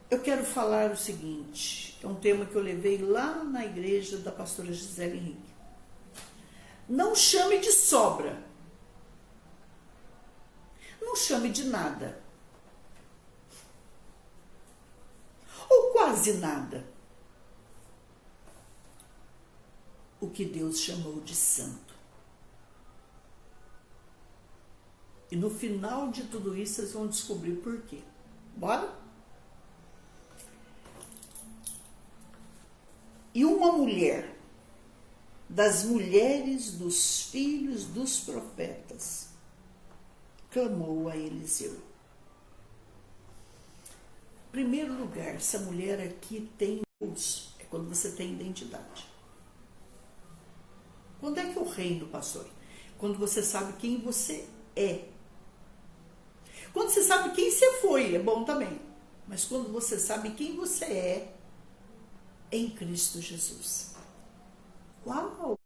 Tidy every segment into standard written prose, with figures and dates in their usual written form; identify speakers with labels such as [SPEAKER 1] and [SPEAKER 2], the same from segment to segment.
[SPEAKER 1] Eu quero falar o seguinte, é um tema que eu levei lá na igreja da pastora Gisele Henrique. Não chame de sobra. Não chame de nada. Ou quase nada. O que Deus chamou de santo. E no final de tudo isso, vocês vão descobrir por quê. Bora? E uma mulher, das mulheres dos filhos dos profetas, clamou a Eliseu. Em primeiro lugar, essa mulher aqui tem luz, é quando você tem identidade. Quando é que eu reino, pastor? Quando você sabe quem você é. Quando você sabe quem você foi, é bom também. Mas quando você sabe quem você é em Cristo Jesus. Uau!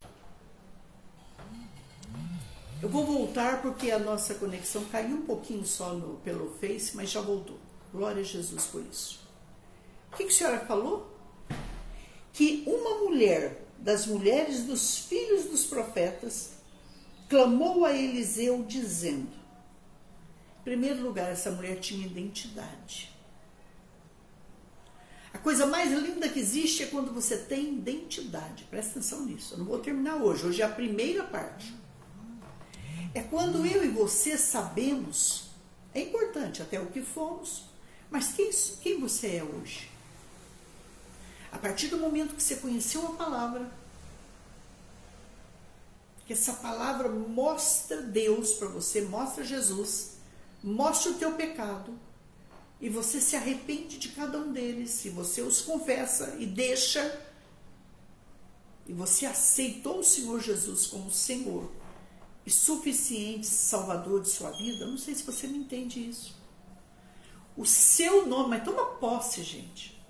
[SPEAKER 1] Eu vou voltar porque a nossa conexão caiu um pouquinho só pelo Face, mas já voltou. Glória a Jesus por isso. O que a senhora falou? Que uma mulher das mulheres dos filhos dos profetas clamou a Eliseu dizendo, em primeiro lugar, essa mulher tinha identidade. A coisa mais linda que existe é quando você tem identidade. Presta atenção nisso. Eu não vou terminar hoje. Hoje é a primeira parte. É quando eu e você sabemos, é importante até o que fomos, mas quem você é hoje? A partir do momento que você conheceu a palavra, que essa palavra mostra Deus para você, mostra Jesus, mostra o teu pecado, e você se arrepende de cada um deles, e você os confessa e deixa, e você aceitou o Senhor Jesus como Senhor e suficiente Salvador de sua vida. Eu não sei se você me entende isso. O seu nome, mas toma posse, gente.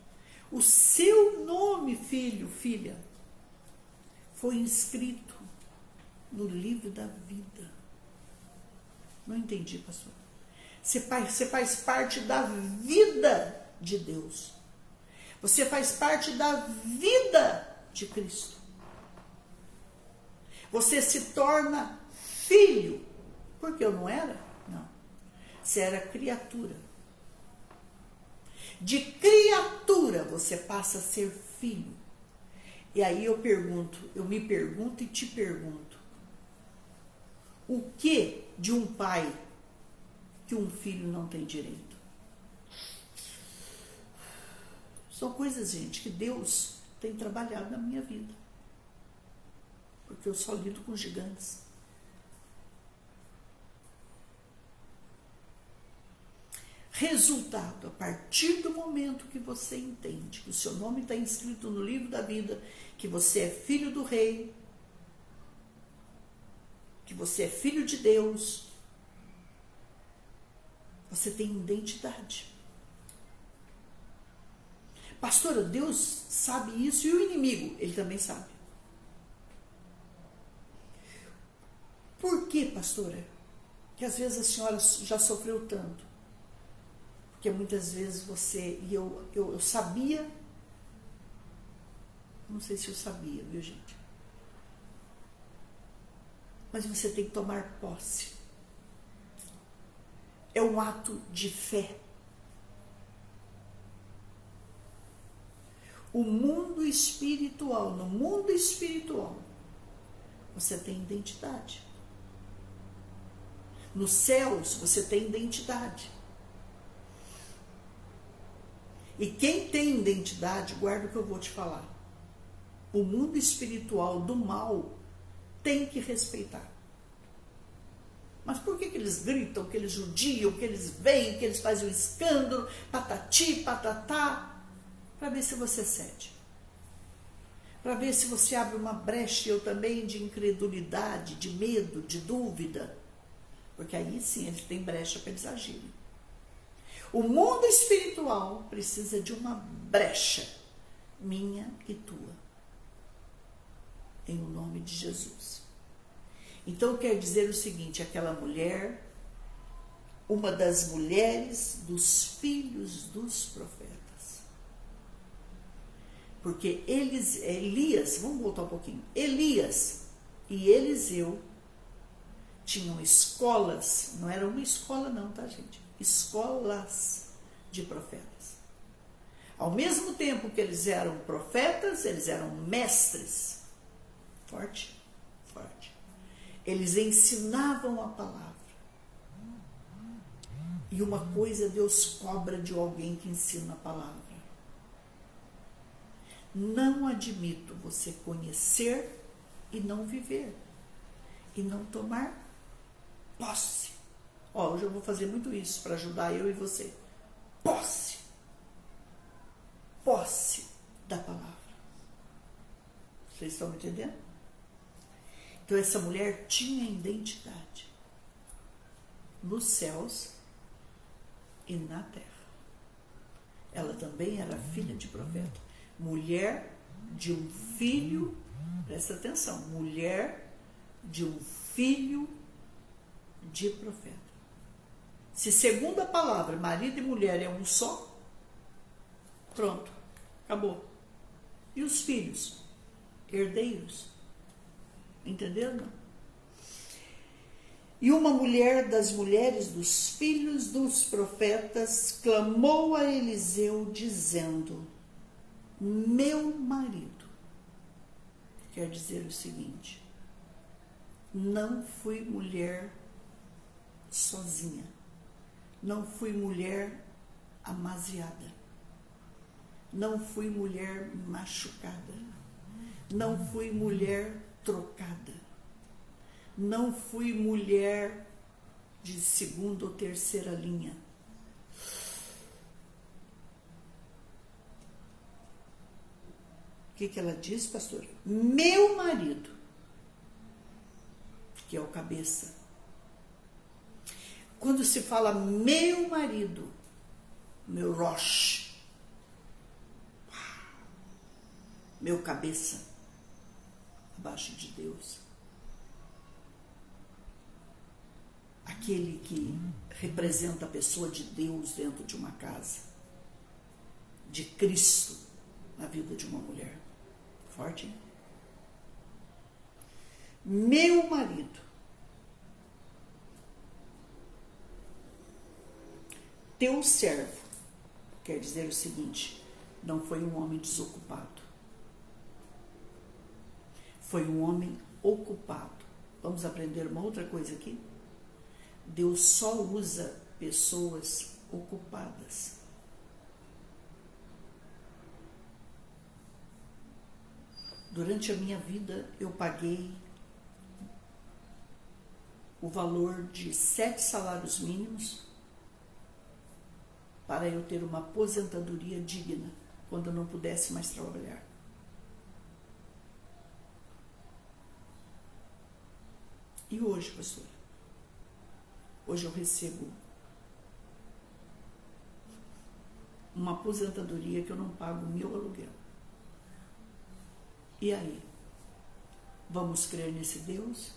[SPEAKER 1] O seu nome, filho, filha, foi inscrito no livro da vida. Não entendi, pastor. Você faz parte da vida de Deus. Você faz parte da vida de Cristo. Você se torna filho. Porque eu não era? Não. Você era criatura. De criatura você passa a ser filho. E aí eu me pergunto e te pergunto. O que de um pai que um filho não tem direito? São coisas, gente, que Deus tem trabalhado na minha vida. Porque eu só lido com gigantes. Resultado, a partir do momento que você entende que o seu nome está inscrito no livro da vida, que você é filho do rei, que você é filho de Deus, você tem identidade. Pastora, Deus sabe isso e o inimigo, ele também sabe. Por que, pastora? Que às vezes a senhora já sofreu tanto. Porque muitas vezes você, e eu sabia, não sei se eu sabia, viu, gente? Mas você tem que tomar posse. É um ato de fé. O mundo espiritual, no mundo espiritual, você tem identidade. Nos céus, você tem identidade. E quem tem identidade, guarda o que eu vou te falar. O mundo espiritual do mal tem que respeitar. Mas por que eles gritam, que eles judiam, que eles vêm, que eles fazem um escândalo, patati, patatá? Para ver se você cede. Para ver se você abre uma brecha, eu também, de incredulidade, de medo, de dúvida. Porque aí sim eles têm brecha para eles agirem. O mundo espiritual precisa de uma brecha, minha e tua, em nome de Jesus. Então quer dizer o seguinte, aquela mulher, uma das mulheres dos filhos dos profetas, Porque Elias, vamos voltar um pouquinho, Elias e Eliseu tinham escolas, não era uma escola não, tá, gente? Escolas de profetas. Ao mesmo tempo que eles eram profetas, eles eram mestres. Forte, forte. Eles ensinavam a palavra. E uma coisa Deus cobra de alguém que ensina a palavra. Não admito você conhecer e não viver. E não tomar posse. Ó, hoje eu vou fazer muito isso para ajudar eu e você. Posse. Posse da palavra. Vocês estão me entendendo? Então essa mulher tinha identidade nos céus e na terra. Ela também era filha de profeta. Mulher de um filho, presta atenção, mulher de um filho de profeta. Se segundo a palavra, marido e mulher é um só, pronto, acabou. E os filhos? Herdeiros. Entendendo? E uma mulher das mulheres dos filhos dos profetas clamou a Eliseu dizendo: meu marido. Quer dizer o seguinte: não fui mulher sozinha, não fui mulher amaziada, não fui mulher machucada, não fui mulher trocada, não fui mulher de segunda ou terceira linha. O que ela diz, pastor? Meu marido, que é o cabeça. Quando se fala meu marido, meu roche, meu cabeça, abaixo de Deus, aquele que representa a pessoa de Deus dentro de uma casa, de Cristo na vida de uma mulher. Forte, hein? Meu marido, teu servo, quer dizer o seguinte: não foi um homem desocupado, foi um homem ocupado. Vamos aprender uma outra coisa aqui? Deus só usa pessoas ocupadas. Durante a minha vida, eu paguei o valor de 7 salários mínimos para eu ter uma aposentadoria digna quando eu não pudesse mais trabalhar. E hoje, pastor? Hoje eu recebo uma aposentadoria que eu não pago o meu aluguel. E aí? Vamos crer nesse Deus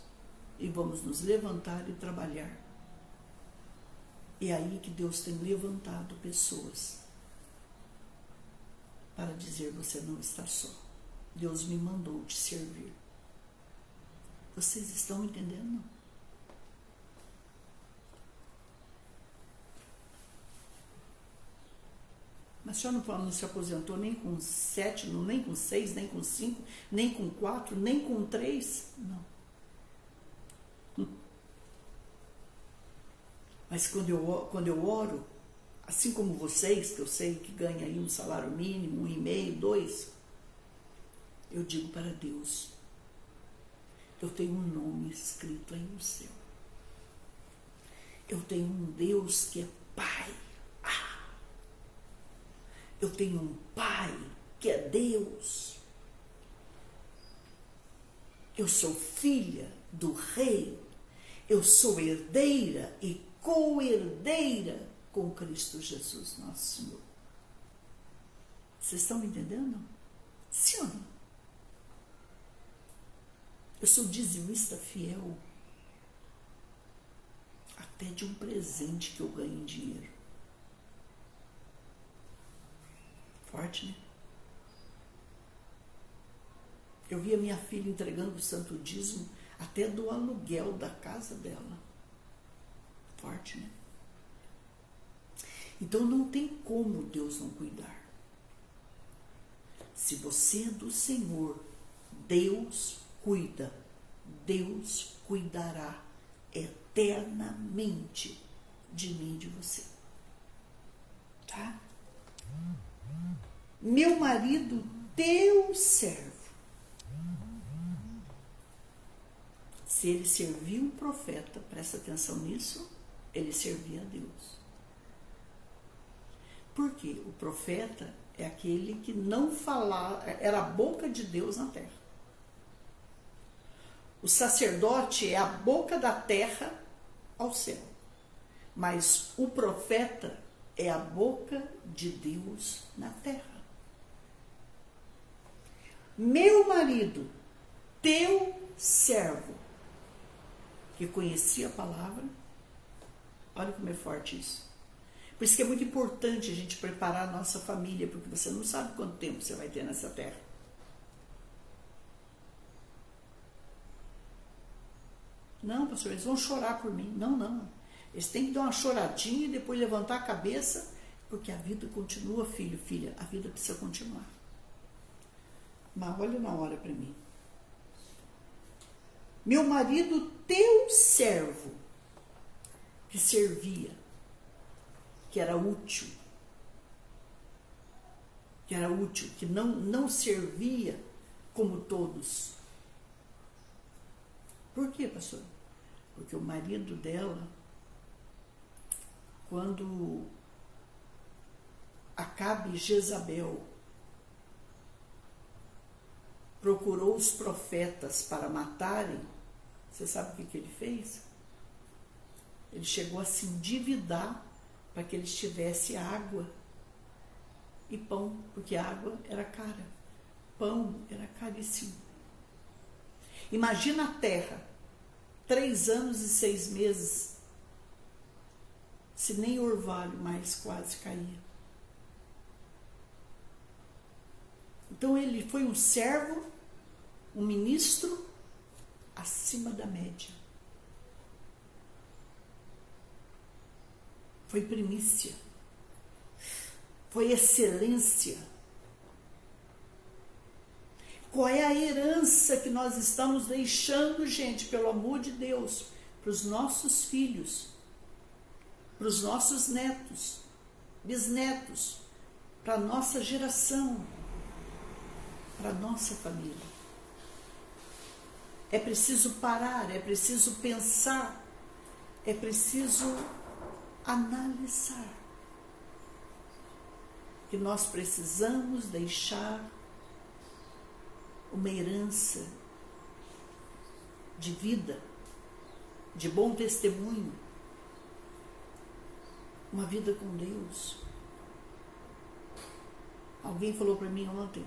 [SPEAKER 1] e vamos nos levantar e trabalhar. É aí que Deus tem levantado pessoas para dizer: você não está só. Deus me mandou te servir. Vocês estão entendendo? Mas o senhor não se aposentou nem com 7, nem com 6, nem com 5, nem com 4, nem com 3? Não. Mas quando eu oro, assim como vocês, que eu sei que ganham aí um salário mínimo, 1,5, 2, eu digo para Deus: eu tenho um nome escrito aí no céu. Eu tenho um Deus que é Pai. Eu tenho um Pai que é Deus. Eu sou filha do Rei. Eu sou herdeira e co-herdeira com Cristo Jesus, nosso Senhor. Vocês estão me entendendo? Sim ou não? Eu sou dizimista fiel até de um presente que eu ganho em dinheiro. Forte, né? Eu vi a minha filha entregando o santo dízimo até do aluguel da casa dela. Forte, né? Então não tem como Deus não cuidar. Se você é do Senhor, Deus cuida. Deus cuidará eternamente de mim e de você. Tá? Meu marido, teu servo. Se ele serviu um profeta, presta atenção nisso, ele servia a Deus. Por quê? O profeta é aquele que não falava, era a boca de Deus na terra. O sacerdote é a boca da terra ao céu. Mas o profeta é a boca de Deus na terra. Meu marido, teu servo, que conhecia a palavra, olha como é forte isso. Por isso que é muito importante a gente preparar a nossa família, porque você não sabe quanto tempo você vai ter nessa terra. Não, pastor, eles vão chorar por mim. Não, não. Eles têm que dar uma choradinha e depois levantar a cabeça, porque a vida continua, filho, filha. A vida precisa continuar. Mas olha na hora para mim. Meu marido, teu servo, que servia, que era útil, que não servia como todos. Por quê, pastor? Porque o marido dela, quando Acabe e Jezabel procurou os profetas para matarem, você sabe o que ele fez? Ele chegou a se endividar para que eles tivessem água e pão, porque a água era cara, pão era caríssimo. Imagina a terra, 3 anos e 6 meses, se nem orvalho mais quase caía. Então ele foi um servo, um ministro acima da média. Foi primícia, foi excelência. Qual é a herança que nós estamos deixando, gente, pelo amor de Deus, para os nossos filhos, para os nossos netos, bisnetos, para a nossa geração, para a nossa família? É preciso parar, é preciso pensar, é preciso analisar que nós precisamos deixar uma herança de vida, de bom testemunho, uma vida com Deus. Alguém falou para mim ontem,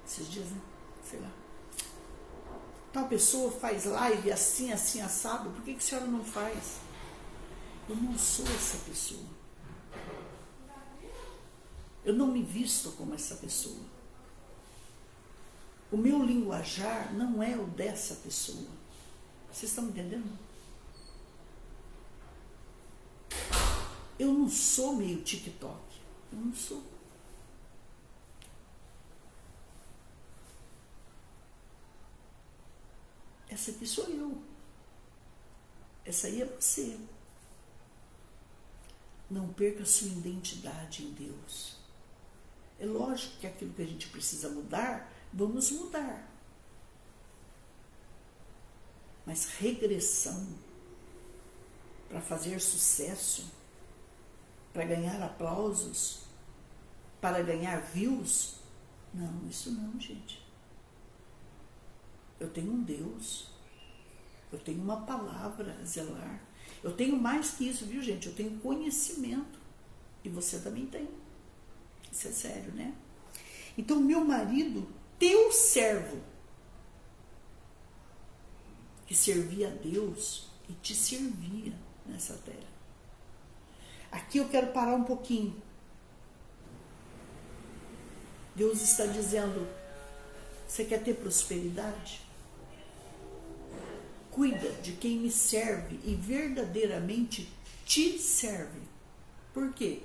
[SPEAKER 1] esses dias, né? Sei lá, tal pessoa faz live assim, assim, assado, por que a senhora não faz? Eu não sou essa pessoa. Eu não me visto como essa pessoa. O meu linguajar não é o dessa pessoa. Vocês estão entendendo? Eu não sou meio TikTok. Eu não sou. Essa aqui sou eu. Essa aí é você. Não perca a sua identidade em Deus. É lógico que aquilo que a gente precisa mudar, vamos mudar. Mas regressão para fazer sucesso, para ganhar aplausos, para ganhar views, não, isso não, gente. Eu tenho um Deus, eu tenho uma palavra a zelar. Eu tenho mais que isso, viu, gente? Eu tenho conhecimento. E você também tem. Isso é sério, né? Então, meu marido, teu servo, que servia a Deus e te servia nessa terra. Aqui eu quero parar um pouquinho. Deus está dizendo, Você quer ter prosperidade? Cuida de quem me serve e verdadeiramente te serve. Por quê?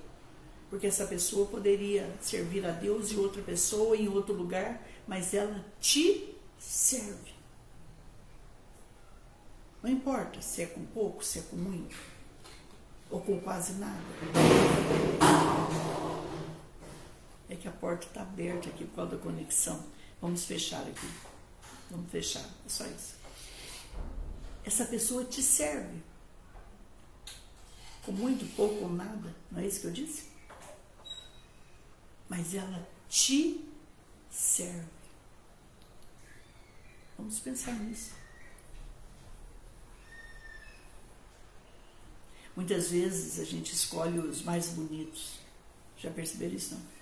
[SPEAKER 1] Porque essa pessoa poderia servir a Deus e outra pessoa em outro lugar, mas ela te serve. Não importa se é com pouco, se é com muito, ou com quase nada. É que a porta está aberta aqui por causa da conexão. Vamos fechar aqui. Vamos fechar, é só isso. Essa pessoa te serve. Com muito, pouco ou nada, não é isso que eu disse? Mas ela te serve. Vamos pensar nisso. Muitas vezes a gente escolhe os mais bonitos. Já perceberam isso, não?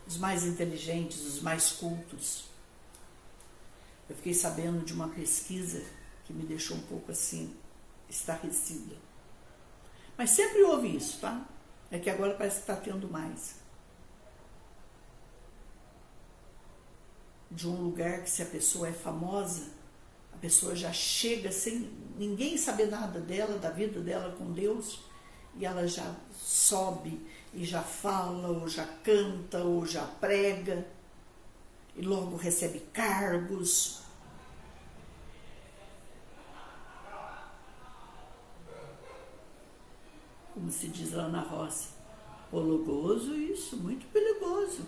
[SPEAKER 1] Os mais inteligentes, os mais cultos. Eu fiquei sabendo de uma pesquisa que me deixou um pouco assim, estarrecida. Mas sempre houve isso, tá? É que agora parece que está tendo mais. De um lugar que, se a pessoa é famosa, a pessoa já chega sem ninguém saber nada dela, da vida dela com Deus, e ela já sobe e já fala, ou já canta, ou já prega, e logo recebe cargos. Como se diz lá na roça, pologoso isso, muito perigoso.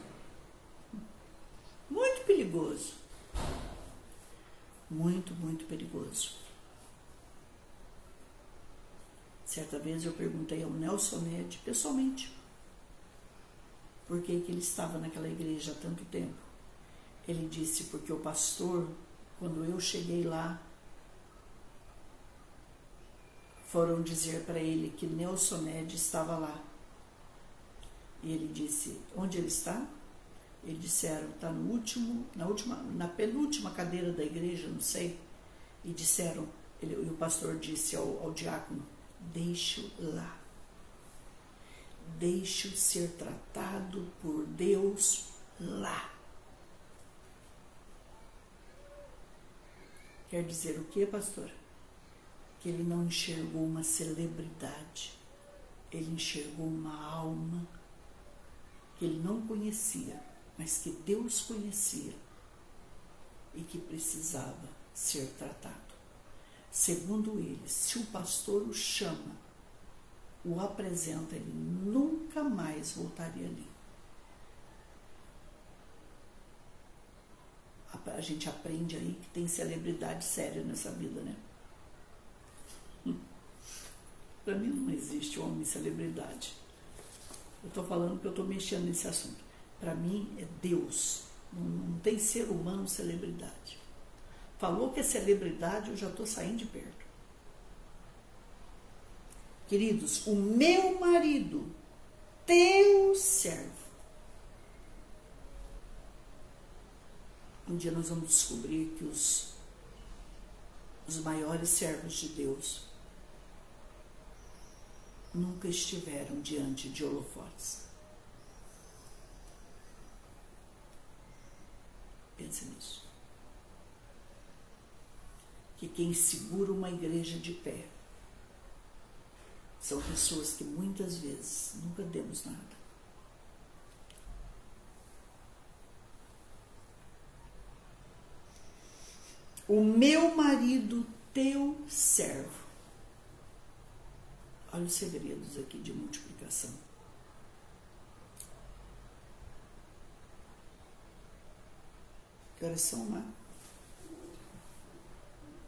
[SPEAKER 1] Muito perigoso. Muito, muito perigoso. Certa vez eu perguntei ao Nelson Ned, pessoalmente, por que ele estava naquela igreja há tanto tempo. Ele disse, porque o pastor, quando eu cheguei lá, foram dizer para ele que Nelson Ned estava lá. E ele disse, onde ele está? Eles disseram, está na penúltima cadeira da igreja, não sei. E disseram, e o pastor disse ao diácono, deixe-o lá. Deixe-o ser tratado por Deus lá. Quer dizer o quê, pastor? Que ele não enxergou uma celebridade. Ele enxergou uma alma que ele não conhecia, mas que Deus conhecia e que precisava ser tratado. Segundo ele, se o pastor o chama, o apresenta, ele nunca mais voltaria ali. A gente aprende aí que tem celebridade séria nessa vida, né? Para mim não existe homem celebridade. Eu estou falando que eu estou mexendo nesse assunto. Para mim é Deus. Não tem ser humano celebridade. Falou que é celebridade, eu já estou saindo de perto. Queridos, o meu marido, teu servo. Um dia nós vamos descobrir que os maiores servos de Deus nunca estiveram diante de holofotes. Pense nisso. Que quem segura uma igreja de pé são pessoas que muitas vezes nunca demos nada. O meu marido, teu servo. Olha os segredos aqui de multiplicação. Que horas são lá?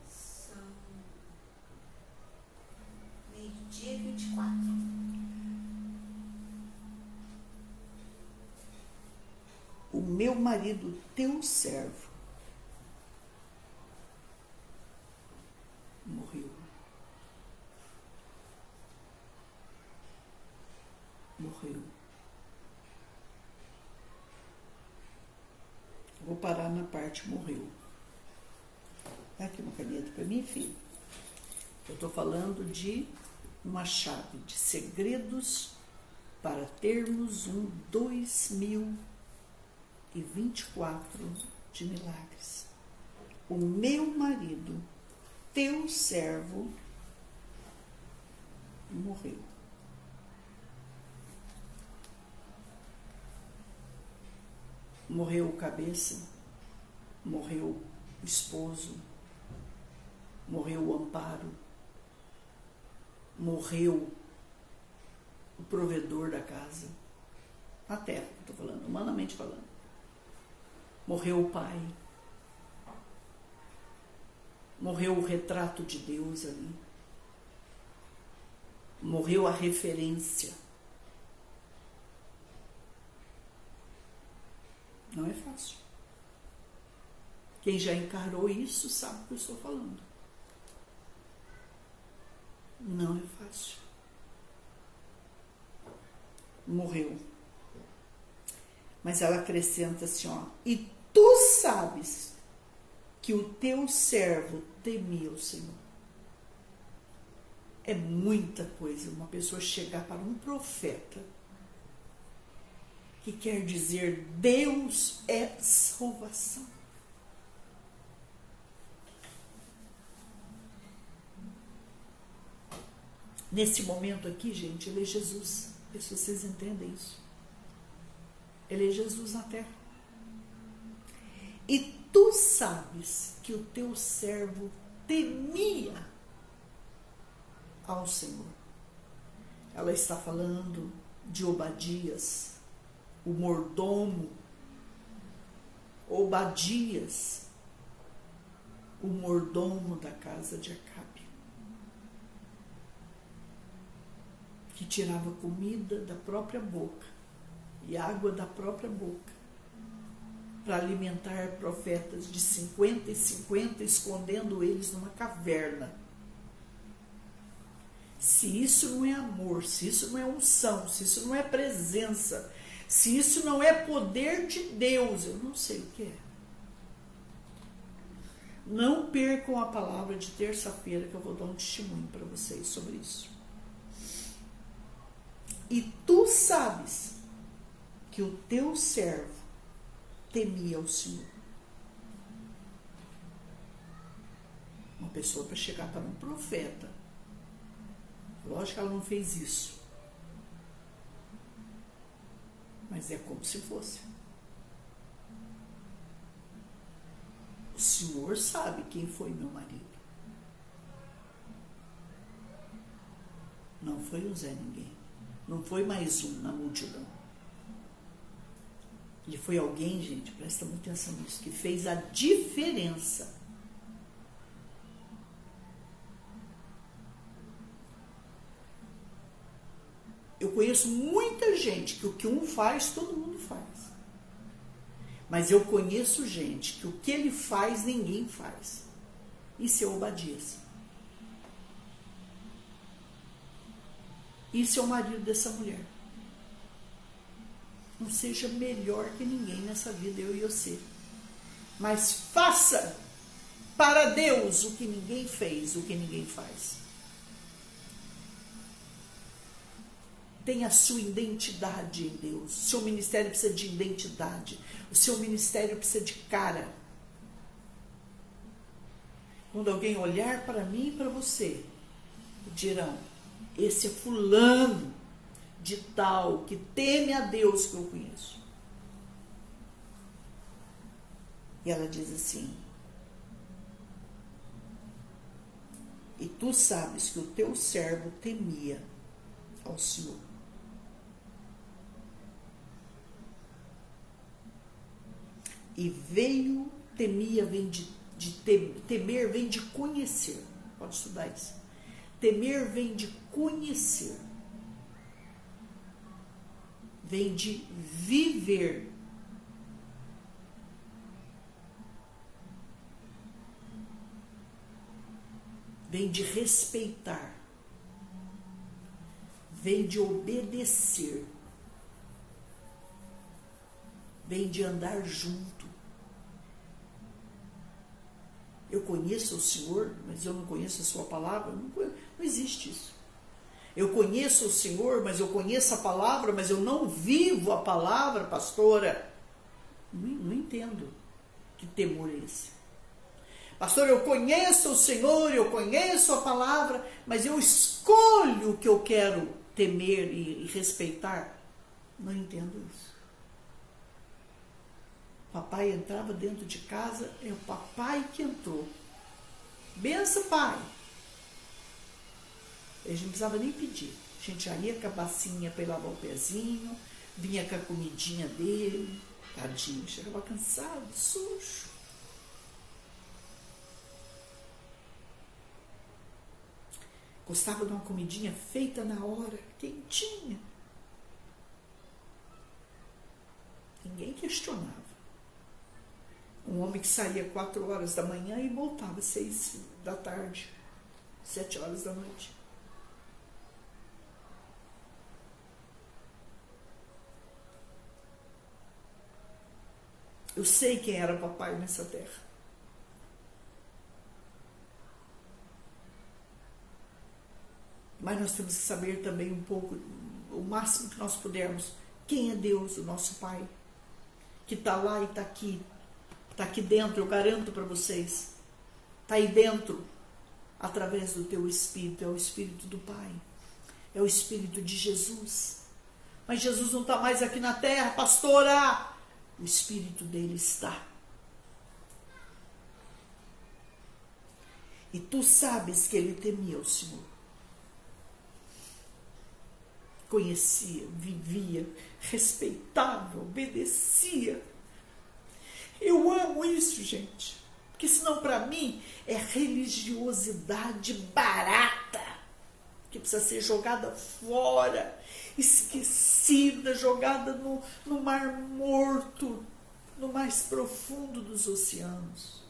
[SPEAKER 2] São 12h24.
[SPEAKER 1] O meu marido, teu servo, morreu. Morreu. Vou parar na parte morreu. Dá aqui uma caneta para mim, filho. Eu estou falando de uma chave de segredos para termos um 2024 de milagres. O meu marido, teu servo, morreu. Morreu o cabeça, morreu o esposo, morreu o amparo, morreu o provedor da casa, na terra, estou falando, humanamente falando. Morreu o pai, morreu o retrato de Deus ali, morreu a referência. Não é fácil. Quem já encarou isso sabe o que eu estou falando. Não é fácil. Morreu. Mas ela acrescenta assim, ó, e tu sabes que o teu servo temia o Senhor. É muita coisa uma pessoa chegar para um profeta que quer dizer Deus é salvação. Nesse momento aqui, gente, ele é Jesus. Não sei se vocês entendem isso. Ele é Jesus na terra. E tu sabes que o teu servo temia ao Senhor. Ela está falando de Obadias, o mordomo. Obadias, o mordomo da casa de Acabe, que tirava comida da própria boca e água da própria boca para alimentar profetas de 50 e 50, escondendo eles numa caverna. Se isso não é amor, se isso não é unção, se isso não é presença, se isso não é poder de Deus, eu não sei o que é. Não percam a palavra de terça-feira, que eu vou dar um testemunho para vocês sobre isso. E tu sabes que o teu servo temia o Senhor. Uma pessoa para chegar para um profeta. Lógico que ela não fez isso. Mas é como se fosse. O Senhor sabe quem foi meu marido. Não foi um Zé Ninguém. Não foi mais um na multidão. Ele foi alguém, gente, presta muita atenção nisso, que fez a diferença. Eu conheço muita gente que o que um faz, todo mundo faz. Mas eu conheço gente que o que ele faz, ninguém faz. Isso é Obadias. Isso é o marido dessa mulher. Não seja melhor que ninguém nessa vida, eu e você. Mas faça para Deus o que ninguém fez, o que ninguém faz. Tenha a sua identidade em Deus. O seu ministério precisa de identidade. O seu ministério precisa de cara. Quando alguém olhar para mim e para você, dirão, esse é fulano de tal, que teme a Deus que eu conheço. E ela diz assim, e tu sabes que o teu servo temia ao Senhor. E veio, temia, vem de temer, vem de conhecer. Pode estudar isso. Temer vem de conhecer. Vem de viver. Vem de respeitar. Vem de obedecer. Vem de andar junto. Eu conheço o Senhor, mas eu não conheço a sua palavra. Não existe isso. Eu conheço o Senhor, mas eu conheço a palavra, mas eu não vivo a palavra, pastora. Não entendo. Que temor é esse? Pastor, eu conheço o Senhor, eu conheço a palavra, mas eu escolho o que eu quero temer e respeitar. Não entendo isso. Papai entrava dentro de casa, é o papai que entrou. Benção, pai. A gente não precisava nem pedir. A gente já ia com a bacinha para ir lavar o pezinho, vinha com a comidinha dele. Tadinho, chegava cansado, sujo. Gostava de uma comidinha feita na hora, quentinha. Ninguém questionava. Um homem que saía 4 horas da manhã e voltava 6 da tarde, 7 horas da noite. Eu sei quem era papai nessa terra. Mas nós temos que saber também um pouco, o máximo que nós pudermos, quem é Deus, o nosso Pai, que está lá e está aqui dentro, eu garanto para vocês, está aí dentro, através do teu Espírito, é o Espírito do Pai, é o Espírito de Jesus. Mas Jesus não está mais aqui na terra, pastora, o Espírito dele está. E tu sabes que ele temia o Senhor. Conhecia, vivia, respeitava, obedecia. Eu amo isso, gente. Porque senão para mim é religiosidade barata, que precisa ser jogada fora, esquecida, jogada no mar morto, no mais profundo dos oceanos.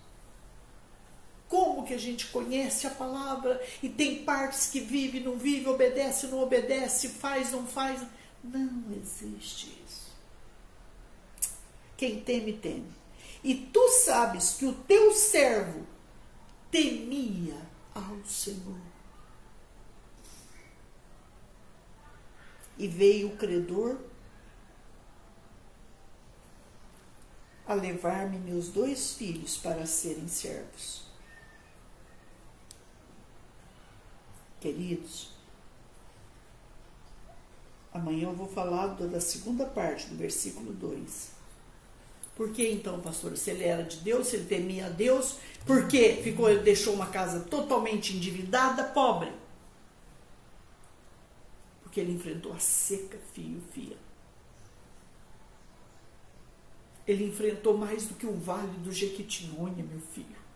[SPEAKER 1] Como que a gente conhece a palavra e tem partes que vive, não vive, obedece, não obedece, faz, não faz? Não existe isso. Quem teme, teme. E tu sabes que o teu servo temia ao Senhor. E veio o credor a levar-me meus 2 filhos para serem servos. Queridos, amanhã eu vou falar da segunda parte do versículo 2. Por que então, pastor? Se ele era de Deus, se ele temia a Deus, por que ele deixou uma casa totalmente endividada, pobre? Porque ele enfrentou a seca, filha. Ele enfrentou mais do que o vale do Jequitinhonha, meu filho.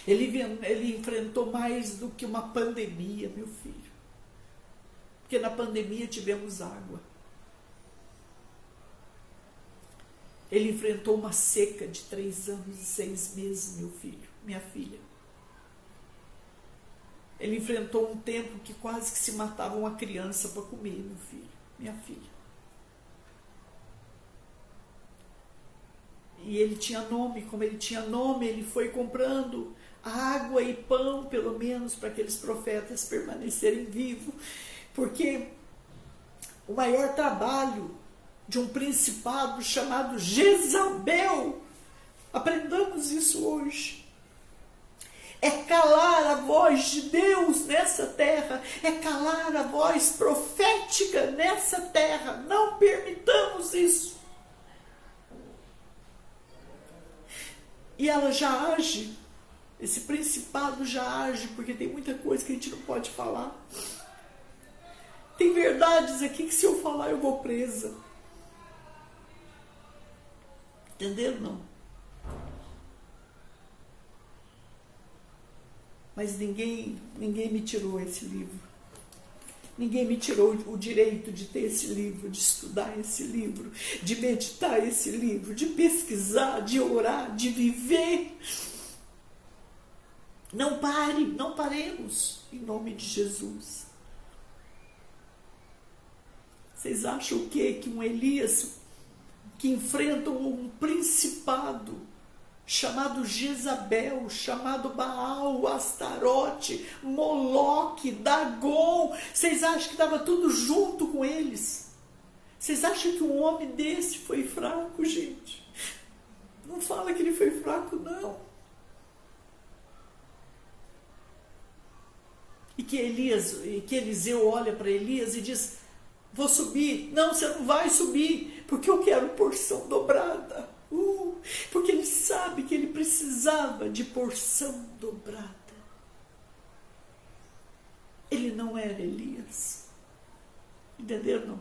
[SPEAKER 1] Ele enfrentou mais do que uma pandemia, meu filho. Porque na pandemia tivemos água. Ele enfrentou uma seca de 3 anos e 6 meses, meu filho, minha filha. Ele enfrentou um tempo que quase que se matava uma criança para comer, meu filho, minha filha. E ele tinha nome, como ele tinha nome, ele foi comprando água e pão, pelo menos, para aqueles profetas permanecerem vivos. Porque o maior trabalho de um principado chamado Jezabel, aprendamos isso hoje, é calar a voz de Deus nessa terra, é calar a voz profética nessa terra. Não permitamos isso. E ela já age, esse principado já age, porque tem muita coisa que a gente não pode falar. Tem verdades aqui que se eu falar eu vou presa. Entenderam? Não. Mas ninguém me tirou esse livro. Ninguém me tirou o direito de ter esse livro, de estudar esse livro, de meditar esse livro, de pesquisar, de orar, de viver. Não pare, não paremos, em nome de Jesus. Vocês acham o quê? Que um Elias que enfrenta um principado chamado Jezabel, chamado Baal, Astarote, Moloque, Dagon, vocês acham que estava tudo junto com eles? Vocês acham que um homem desse foi fraco, gente? Não fala que ele foi fraco, não. E que Eliseu olha para Elias e diz: vou subir. Não, você não vai subir, porque eu quero porção dobrada. Porque ele sabe que ele precisava de porção dobrada. Ele não era Elias. Entenderam?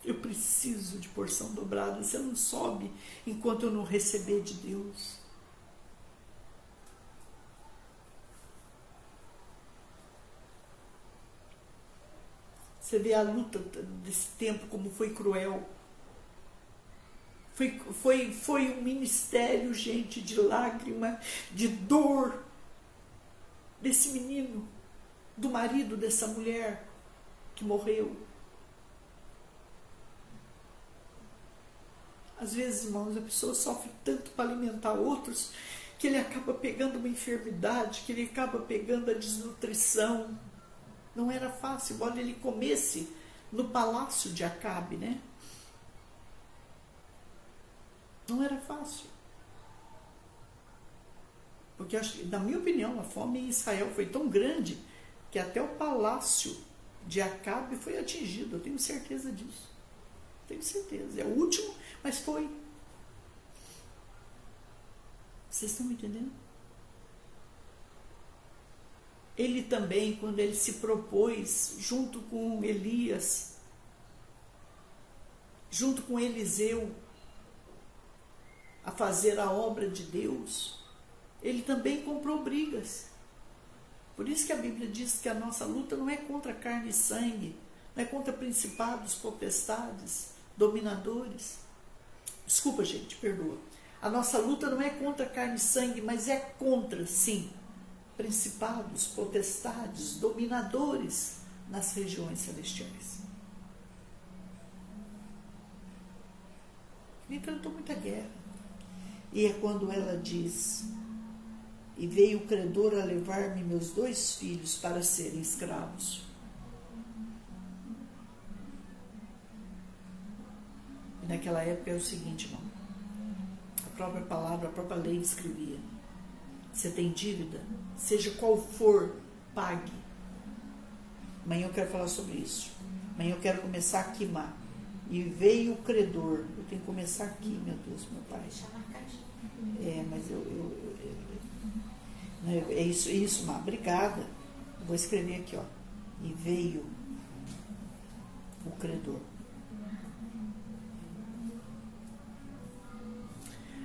[SPEAKER 1] Eu preciso de porção dobrada. Você não sobe enquanto eu não receber de Deus. Você vê a luta desse tempo, como foi cruel. Foi um ministério, gente, de lágrima, de dor desse menino, do marido dessa mulher que morreu. Às vezes, irmãos, a pessoa sofre tanto para alimentar outros que ele acaba pegando uma enfermidade, que ele acaba pegando a desnutrição. Não era fácil, embora ele comesse no palácio de Acabe, né? Não era fácil. Porque, na minha opinião, a fome em Israel foi tão grande que até o palácio de Acabe foi atingido. Eu tenho certeza disso. Tenho certeza. É o último, mas foi. Vocês estão me entendendo? Ele também, quando ele se propôs, junto com Elias, junto com Eliseu, a fazer a obra de Deus, ele também comprou brigas. Por isso que a Bíblia diz que a nossa luta não é contra carne e sangue, não é contra principados, potestades, dominadores. Desculpa, gente, perdoa. A nossa luta não é contra carne e sangue, mas é contra, sim, principados, potestades, dominadores nas regiões celestiais. Ele enfrentou muita guerra. E é quando ela diz: e veio o credor a levar-me meus 2 filhos para serem escravos. E naquela época é o seguinte, irmão, a própria palavra, a própria lei escrevia: você tem dívida, seja qual for, pague. Amanhã eu quero falar sobre isso. Amanhã eu quero começar a queimar. E veio o credor. Eu tenho que começar aqui, meu Deus, meu Pai. Mas é isso, Má. Obrigada. Vou escrever aqui, ó. E veio o credor.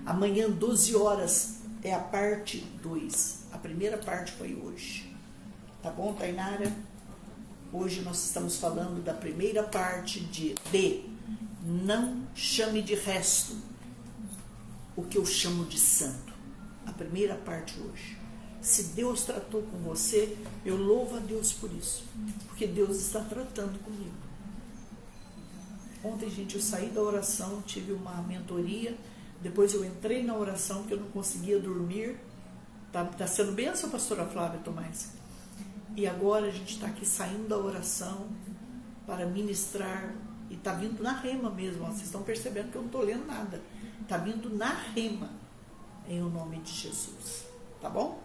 [SPEAKER 1] Amanhã, 12 horas, é a parte 2. A primeira parte foi hoje. Tá bom, Tainara? Hoje nós estamos falando da primeira parte de não chame de resto o que eu chamo de santo. A primeira parte hoje. Se Deus tratou com você, eu louvo a Deus por isso. Porque Deus está tratando comigo. Ontem, gente, eu saí da oração, tive uma mentoria. Depois eu entrei na oração, porque eu não conseguia dormir. Tá sendo bênção, pastora Flávia Tomás. E agora a gente está aqui saindo da oração para ministrar. E está vindo na rema mesmo. Ó, vocês estão percebendo que eu não estou lendo nada. Está vindo na rema, em o nome de Jesus. Tá bom?